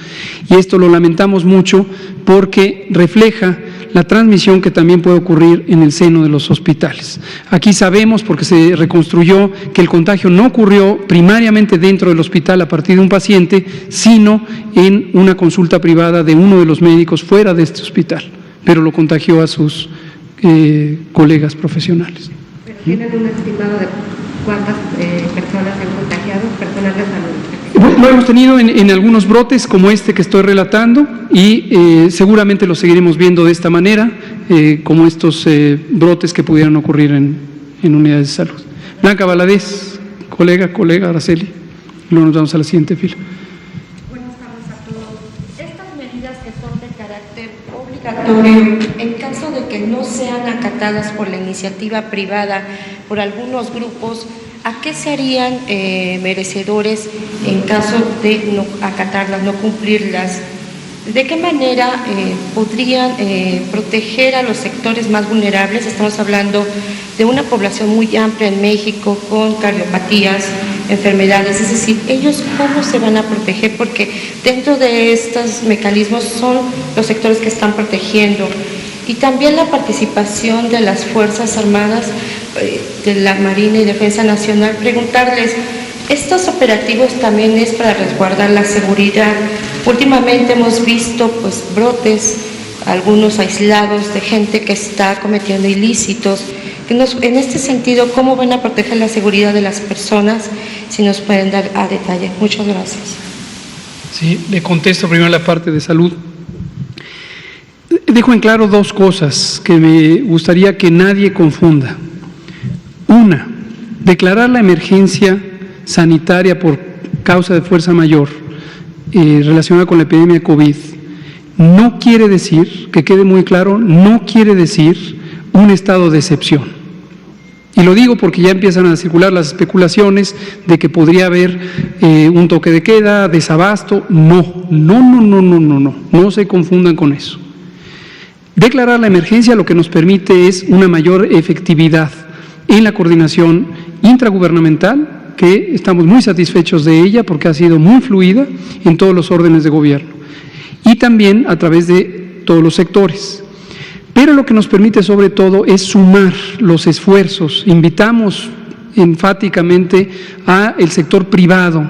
Y esto lo lamentamos mucho porque refleja la transmisión que también puede ocurrir en el seno de los hospitales. Aquí sabemos, porque se reconstruyó, que el contagio no ocurrió primariamente dentro del hospital a partir de un paciente, sino en una consulta privada de uno de los médicos fuera de este hospital, pero lo contagió a sus colegas profesionales. ¿Pero tienen un estimado de cuántas personas han contagiado, personal de salud? Lo hemos tenido en algunos brotes como este que estoy relatando y seguramente lo seguiremos viendo de esta manera, como estos brotes que pudieran ocurrir en unidades de salud. Blanca Valadez, colega Araceli, luego nos vamos a la siguiente fila. Buenas tardes a todos. Estas medidas que son de carácter obligatorio, en caso de que no sean acatadas por la iniciativa privada, por algunos grupos, ¿a qué se harían merecedores en caso de no acatarlas, no cumplirlas? ¿De qué manera podrían proteger a los sectores más vulnerables? Estamos hablando de una población muy amplia en México con cardiopatías, enfermedades, es decir, ¿ellos cómo se van a proteger? Porque dentro de estos mecanismos son los sectores que están protegiendo. Y también la participación de las Fuerzas Armadas, de la Marina y Defensa Nacional, preguntarles, ¿estos operativos también es para resguardar la seguridad? Últimamente hemos visto pues brotes, algunos aislados de gente que está cometiendo ilícitos. En este sentido, ¿cómo van a proteger la seguridad de las personas? Si nos pueden dar a detalle. Muchas gracias. Sí, le contesto primero la parte de salud. Dejo en claro dos cosas que me gustaría que nadie confunda. Una, declarar la emergencia sanitaria por causa de fuerza mayor relacionada con la epidemia de COVID no quiere decir, que quede muy claro, no quiere decir un estado de excepción. Y lo digo porque ya empiezan a circular las especulaciones de que podría haber un toque de queda, desabasto. No se confundan con eso. Declarar la emergencia lo que nos permite es una mayor efectividad en la coordinación intragubernamental, que estamos muy satisfechos de ella porque ha sido muy fluida en todos los órdenes de gobierno y también a través de todos los sectores. Pero lo que nos permite sobre todo es sumar los esfuerzos. Invitamos enfáticamente al sector privado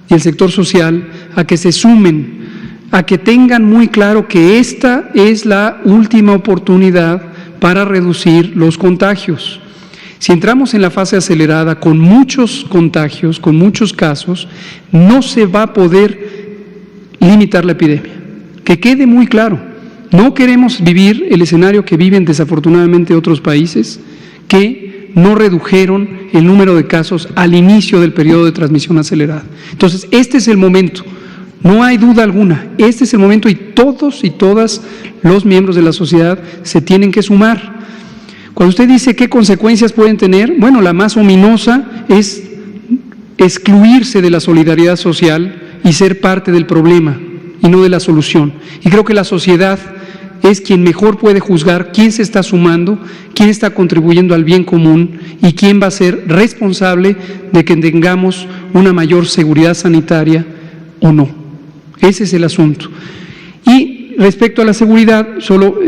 y el sector social a que se sumen, a que tengan muy claro que esta es la última oportunidad para reducir los contagios. Si entramos en la fase acelerada con muchos contagios, con muchos casos, no se va a poder limitar la epidemia. Que quede muy claro, no queremos vivir el escenario que viven desafortunadamente otros países que no redujeron el número de casos al inicio del periodo de transmisión acelerada. Entonces, este es el momento. No hay duda alguna, este es el momento y todos y todas los miembros de la sociedad se tienen que sumar. Cuando usted dice qué consecuencias pueden tener, bueno, la más ominosa es excluirse de la solidaridad social y ser parte del problema y no de la solución. Y creo que la sociedad es quien mejor puede juzgar quién se está sumando, quién está contribuyendo al bien común y quién va a ser responsable de que tengamos una mayor seguridad sanitaria o no. Ese es el asunto. Y respecto a la seguridad, solo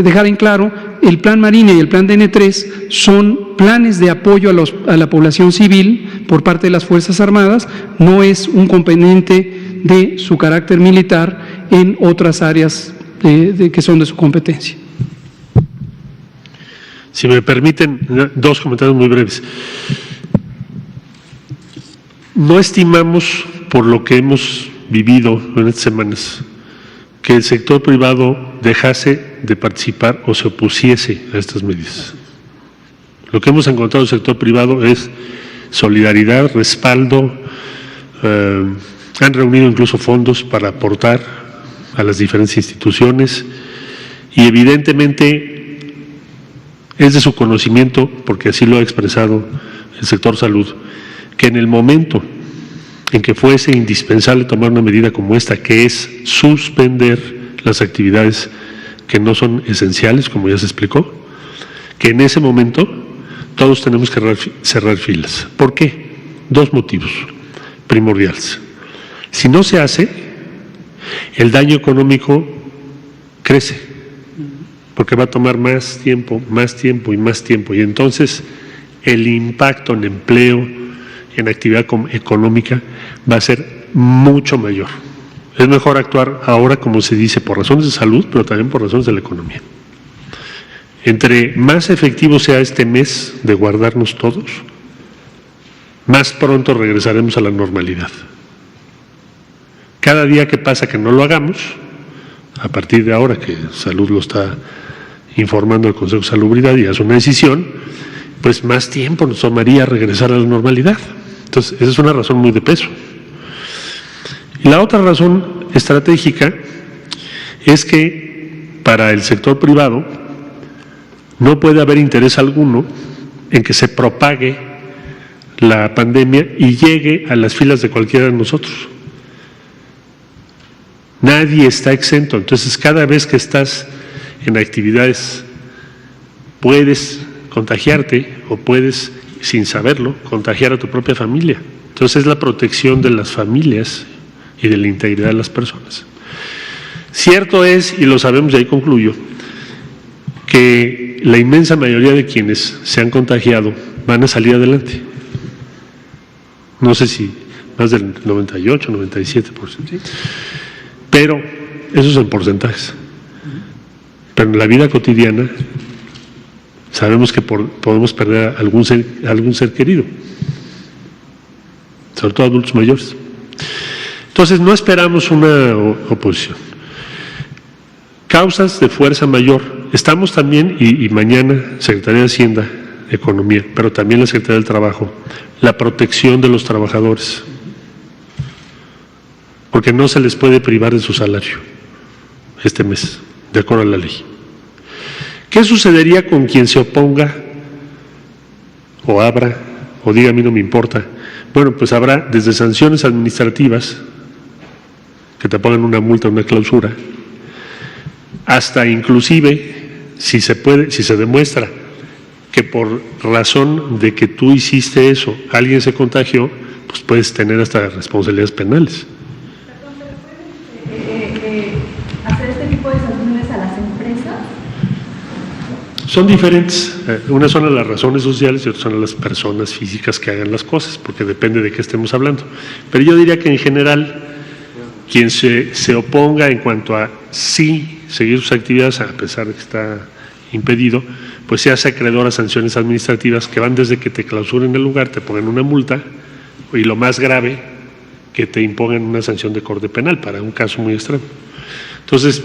dejar en claro, el Plan Marina y el Plan DN3 son planes de apoyo a la población civil por parte de las Fuerzas Armadas, no es un componente de su carácter militar en otras áreas que son de su competencia. Si me permiten, 2 comentarios muy breves. No estimamos, por lo que hemos vivido en estas semanas, que el sector privado dejase de participar o se opusiese a estas medidas. Lo que hemos encontrado en el sector privado es solidaridad, respaldo, han reunido incluso fondos para aportar a las diferentes instituciones y evidentemente es de su conocimiento, porque así lo ha expresado el sector salud, que en el momento en que fuese indispensable tomar una medida como esta, que es suspender las actividades que no son esenciales, como ya se explicó, que en ese momento todos tenemos que cerrar filas. ¿Por qué? 2 motivos primordiales. Si no se hace, el daño económico crece, porque va a tomar más tiempo y más tiempo, y entonces el impacto en empleo, en actividad económica, va a ser mucho mayor. Es mejor actuar ahora, como se dice, por razones de salud, pero también por razones de la economía. Entre más efectivo sea este mes de guardarnos todos, más pronto regresaremos a la normalidad. Cada día que pasa que no lo hagamos, a partir de ahora que Salud lo está informando al Consejo de Salubridad y hace una decisión, pues más tiempo nos tomaría regresar a la normalidad. Entonces, esa es una razón muy de peso. Y la otra razón estratégica es que para el sector privado no puede haber interés alguno en que se propague la pandemia y llegue a las filas de cualquiera de nosotros. Nadie está exento. Entonces, cada vez que estás en actividades, puedes contagiarte o puedes, sin saberlo, contagiar a tu propia familia. Entonces, es la protección de las familias y de la integridad de las personas. Cierto es, y lo sabemos, y ahí concluyo, que la inmensa mayoría de quienes se han contagiado van a salir adelante. No sé si más del 98, 97%. Pero esos son porcentajes. Pero en la vida cotidiana sabemos que podemos perder a algún ser querido, sobre todo adultos mayores. Entonces, no esperamos una oposición. Causas de fuerza mayor. Estamos también, y mañana, Secretaría de Hacienda, Economía, pero también la Secretaría del Trabajo, la protección de los trabajadores, porque no se les puede privar de su salario este mes, de acuerdo a la ley. ¿Qué sucedería con quien se oponga o abra o diga a mí no me importa? Bueno, pues habrá desde sanciones administrativas, que te pongan una multa, una clausura, hasta inclusive, si se demuestra que por razón de que tú hiciste eso, alguien se contagió, pues puedes tener hasta responsabilidades penales. ¿Hacer este tipo de sanciones a las empresas? Son diferentes. Unas son a las razones sociales y otras son a las personas físicas que hagan las cosas, porque depende de qué estemos hablando. Pero yo diría que en general, quien se oponga en cuanto a sí seguir sus actividades, a pesar de que está impedido, pues se hace acreedor a sanciones administrativas que van desde que te clausuren el lugar, te pongan una multa, y lo más grave, que te impongan una sanción de corte penal para un caso muy extremo. Entonces,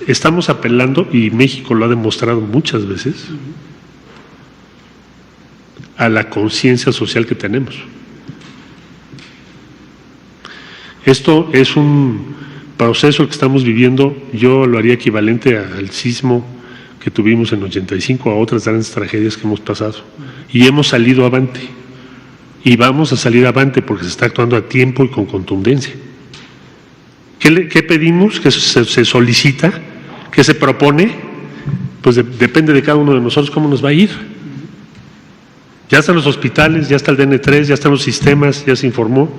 estamos apelando, y México lo ha demostrado muchas veces, a la conciencia social que tenemos. Esto es un proceso que estamos viviendo, yo lo haría equivalente al sismo que tuvimos en 85, a otras grandes tragedias que hemos pasado, y hemos salido avante, y vamos a salir avante porque se está actuando a tiempo y con contundencia. ¿Qué pedimos? ¿Qué se solicita? ¿Qué se propone? Pues depende de cada uno de nosotros cómo nos va a ir. Ya están los hospitales, ya está el DN3, ya están los sistemas, ya se informó,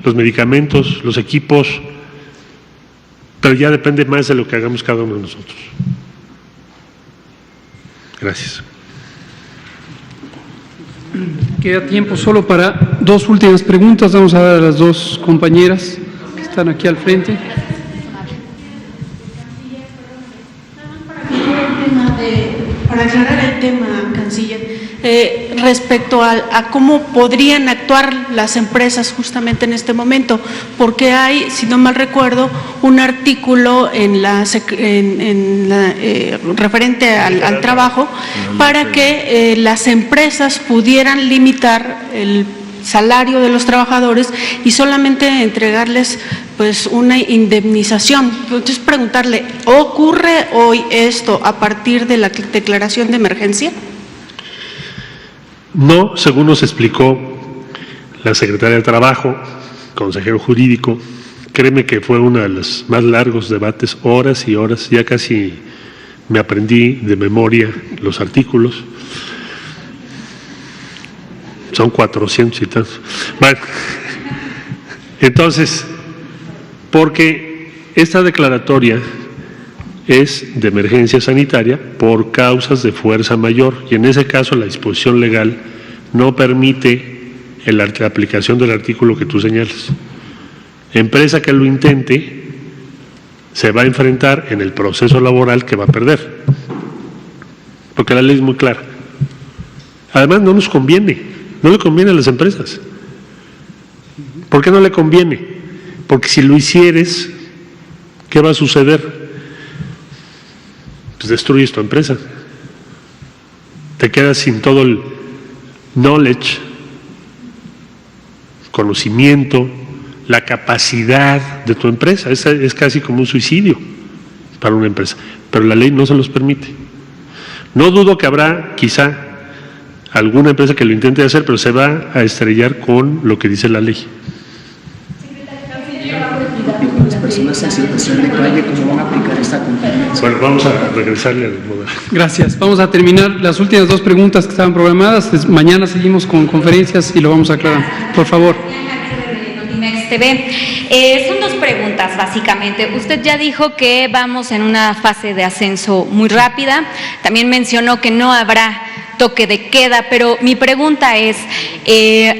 los medicamentos, los equipos, pero ya depende más de lo que hagamos cada uno de nosotros. Gracias. Queda tiempo solo para 2 últimas preguntas. Vamos a dar a las 2 compañeras que están aquí al frente. Para aclarar el tema respecto a cómo podrían actuar las empresas justamente en este momento, porque hay, si no mal recuerdo, un artículo referente al trabajo para que las empresas pudieran limitar el salario de los trabajadores y solamente entregarles pues una indemnización. Entonces preguntarle, ¿ocurre hoy esto a partir de la declaración de emergencia? No, según nos explicó la secretaria de Trabajo, consejero jurídico, créeme que fue uno de los más largos debates, horas y horas, ya casi me aprendí de memoria los artículos. Son 400 y tantos. Bueno, entonces, porque esta declaratoria es de emergencia sanitaria por causas de fuerza mayor y en ese caso la disposición legal no permite la aplicación del artículo que tú señalas. Empresa que lo intente se va a enfrentar en el proceso laboral que va a perder, porque la ley es muy clara. Además no nos conviene. No le conviene a las empresas. ¿Por qué no le conviene? Porque si lo hicieres, ¿qué va a suceder? Pues destruyes tu empresa. Te quedas sin todo el knowledge, conocimiento, la capacidad de tu empresa. Es casi como un suicidio para una empresa. Pero la ley no se los permite. No dudo que habrá quizá alguna empresa que lo intente hacer, pero se va a estrellar con lo que dice la ley. Las personas en situación de calle, ¿cómo van a aplicar esta contingencia? Bueno, vamos a regresarle al modelo. Gracias. Vamos a terminar las últimas dos preguntas que estaban programadas. Mañana seguimos con conferencias y lo vamos a aclarar. Por favor. Notimex TV. Son dos preguntas básicamente. Usted ya dijo que vamos en una fase de ascenso muy rápida. También mencionó que no habrá toque de queda, pero mi pregunta es,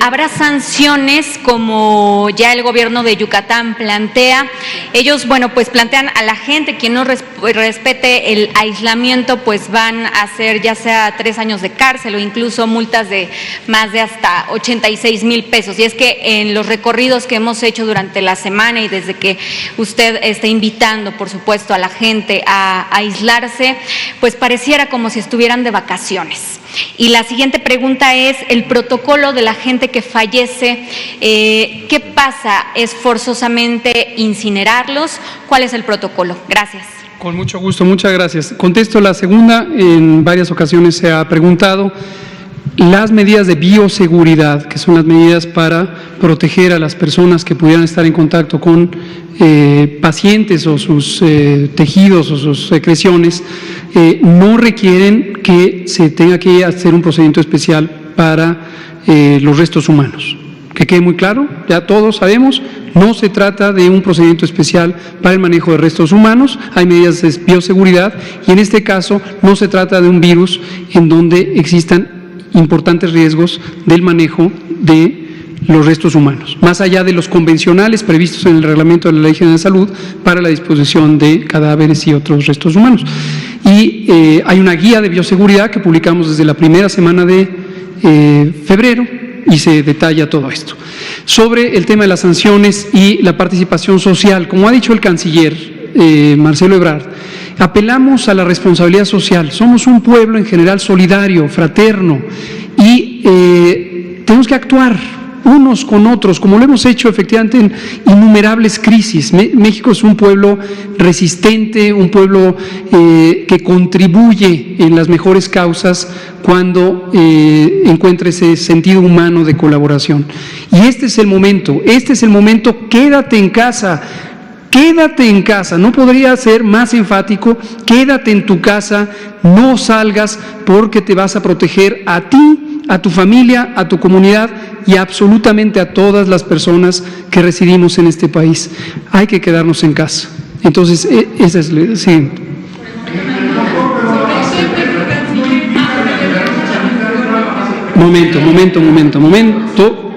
¿habrá sanciones como ya el gobierno de Yucatán plantea? Ellos, bueno, pues plantean a la gente quien no respete el aislamiento, pues van a hacer ya sea 3 años de cárcel o incluso multas de más de hasta 86,000 pesos. Y es que en los recorridos que hemos hecho durante la semana y desde que usted está invitando, por supuesto, a la gente a aislarse, pues pareciera como si estuvieran de vacaciones. Y la siguiente pregunta es, el protocolo de la gente que fallece, ¿qué pasa? ¿Es forzosamente incinerarlos? ¿Cuál es el protocolo? Gracias. Con mucho gusto, muchas gracias. Contesto la segunda, en varias ocasiones se ha preguntado. Las medidas de bioseguridad, que son las medidas para proteger a las personas que pudieran estar en contacto con pacientes o sus tejidos o sus secreciones, no requieren que se tenga que hacer un procedimiento especial para los restos humanos. Que quede muy claro, ya todos sabemos, no se trata de un procedimiento especial para el manejo de restos humanos, hay medidas de bioseguridad y en este caso no se trata de un virus en donde existan importantes riesgos del manejo de los restos humanos, más allá de los convencionales previstos en el reglamento de la Ley General de Salud para la disposición de cadáveres y otros restos humanos. Y hay una guía de bioseguridad que publicamos desde la primera semana de febrero y se detalla todo esto. Sobre el tema de las sanciones y la participación social, como ha dicho el canciller Marcelo Ebrard, apelamos a la responsabilidad social. Somos un pueblo en general solidario, fraterno y tenemos que actuar unos con otros, como lo hemos hecho efectivamente en innumerables crisis. México es un pueblo resistente, un pueblo que contribuye en las mejores causas cuando encuentra ese sentido humano de colaboración. Y este es el momento, quédate en casa. Quédate en casa, no podría ser más enfático, quédate en tu casa, no salgas porque te vas a proteger a ti, a tu familia, a tu comunidad y absolutamente a todas las personas que residimos en este país. Hay que quedarnos en casa. Entonces, esa es la siguiente. Momento.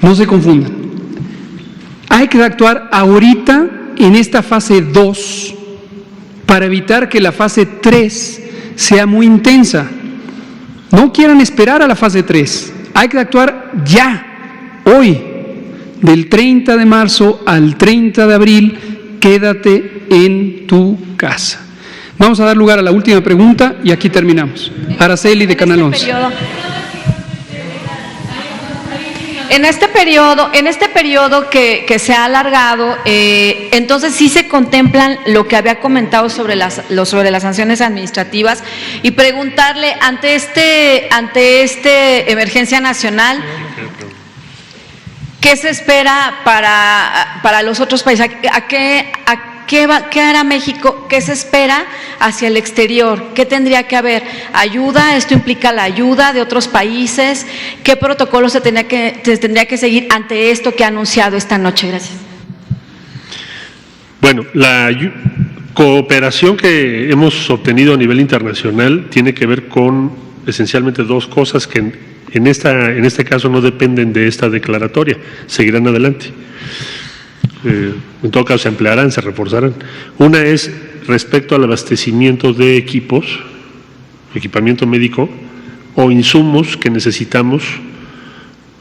No se confundan. Hay que actuar ahorita en esta fase 2 para evitar que la fase 3 sea muy intensa. No quieran esperar a la fase 3. Hay que actuar ya, hoy, del 30 de marzo al 30 de abril. Quédate en tu casa. Vamos a dar lugar a la última pregunta y aquí terminamos. Araceli de Canal 11. En este periodo que se ha alargado, entonces sí se contemplan lo que había comentado sobre las sanciones administrativas, y preguntarle ante este emergencia nacional, ¿qué se espera para los otros países? ¿Qué hará México? ¿Qué se espera hacia el exterior? ¿Qué tendría que haber? ¿Ayuda? ¿Esto implica la ayuda de otros países? ¿Qué protocolo se tendría que seguir ante esto que ha anunciado esta noche? Gracias. Bueno, la cooperación que hemos obtenido a nivel internacional tiene que ver con esencialmente dos cosas que en este caso no dependen de esta declaratoria, seguirán adelante. En todo caso se ampliarán, se reforzarán. Una es respecto al abastecimiento de equipamiento médico o insumos que necesitamos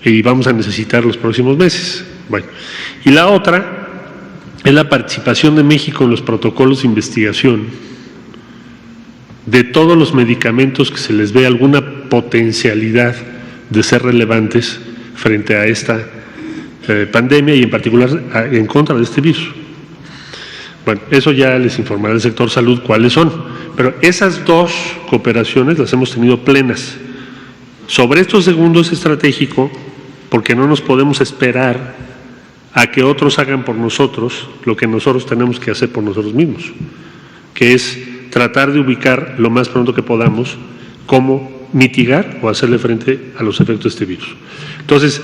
y vamos a necesitar los próximos meses. Bueno, y la otra es la participación de México en los protocolos de investigación de todos los medicamentos que se les ve alguna potencialidad de ser relevantes frente a esta pandemia y en particular en contra de este virus. Bueno, eso ya les informará el sector salud cuáles son, pero esas dos cooperaciones las hemos tenido plenas. Sobre esto segundo es estratégico porque no nos podemos esperar a que otros hagan por nosotros lo que nosotros tenemos que hacer por nosotros mismos, que es tratar de ubicar lo más pronto que podamos cómo mitigar o hacerle frente a los efectos de este virus. Entonces,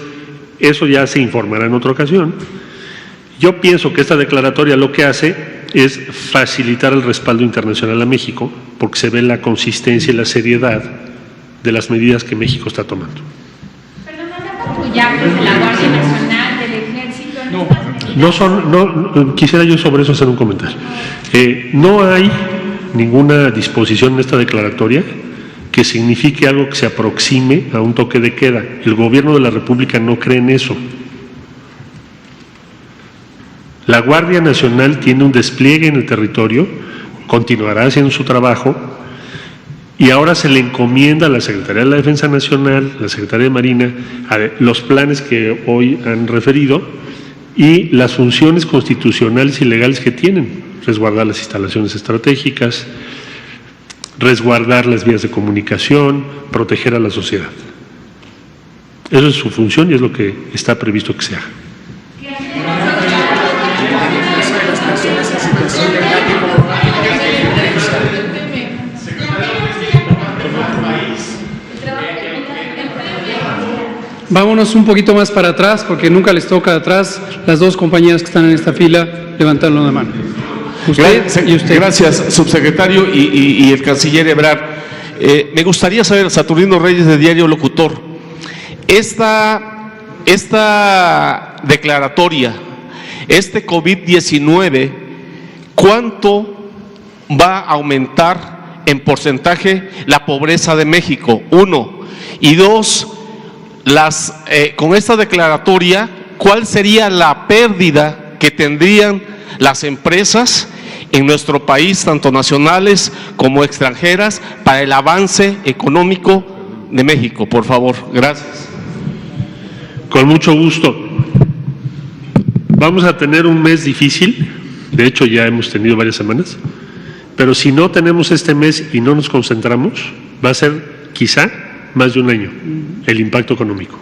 eso ya se informará en otra ocasión. Yo pienso que esta declaratoria lo que hace es facilitar el respaldo internacional a México, porque se ve la consistencia y la seriedad de las medidas que México está tomando. Pero no habrá patrullajes de la Guardia Nacional, del Ejército. Quisiera yo sobre eso hacer un comentario. No hay ninguna disposición en esta declaratoria que signifique algo que se aproxime a un toque de queda. El gobierno de la República no cree en eso. La Guardia Nacional tiene un despliegue en el territorio, continuará haciendo su trabajo y ahora se le encomienda a la Secretaría de la Defensa Nacional, la Secretaría de Marina, los planes que hoy han referido y las funciones constitucionales y legales que tienen, resguardar las instalaciones estratégicas, resguardar las vías de comunicación, proteger a la sociedad. Eso es su función y es lo que está previsto que se haga. Vámonos un poquito más para atrás, porque nunca les toca atrás. Las dos compañeras que están en esta fila, levantaron la mano. Usted y usted. Gracias, subsecretario y el canciller Ebrard. Me gustaría saber, Saturnino Reyes de Diario Locutor, esta declaratoria, este COVID-19, ¿cuánto va a aumentar en porcentaje la pobreza de México? Uno. Y dos, con esta declaratoria, ¿cuál sería la pérdida que tendrían las empresas en nuestro país, tanto nacionales como extranjeras, para el avance económico de México? Por favor, gracias. Con mucho gusto. Vamos a tener un mes difícil, de hecho ya hemos tenido varias semanas, pero si no tenemos este mes y no nos concentramos, va a ser quizá más de un año el impacto económico.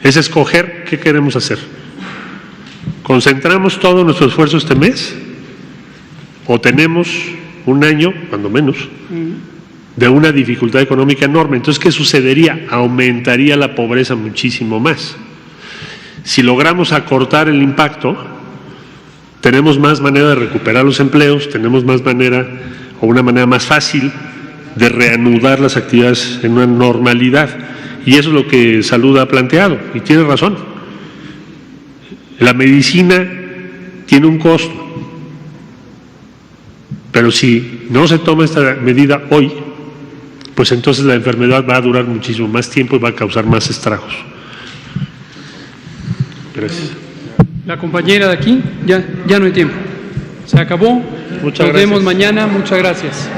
Es escoger qué queremos hacer. ¿Concentramos todo nuestro esfuerzo este mes? ¿O tenemos un año, cuando menos, de una dificultad económica enorme? Entonces, ¿qué sucedería? Aumentaría la pobreza muchísimo más. Si logramos acortar el impacto, tenemos más manera de recuperar los empleos, tenemos más manera, o una manera más fácil, de reanudar las actividades en una normalidad. Y eso es lo que Salud ha planteado, y tiene razón. La medicina tiene un costo, pero si no se toma esta medida hoy, pues entonces la enfermedad va a durar muchísimo más tiempo y va a causar más estragos. Gracias. La compañera de aquí, ya no hay tiempo. Se acabó. Muchas gracias. Nos vemos mañana. Muchas gracias.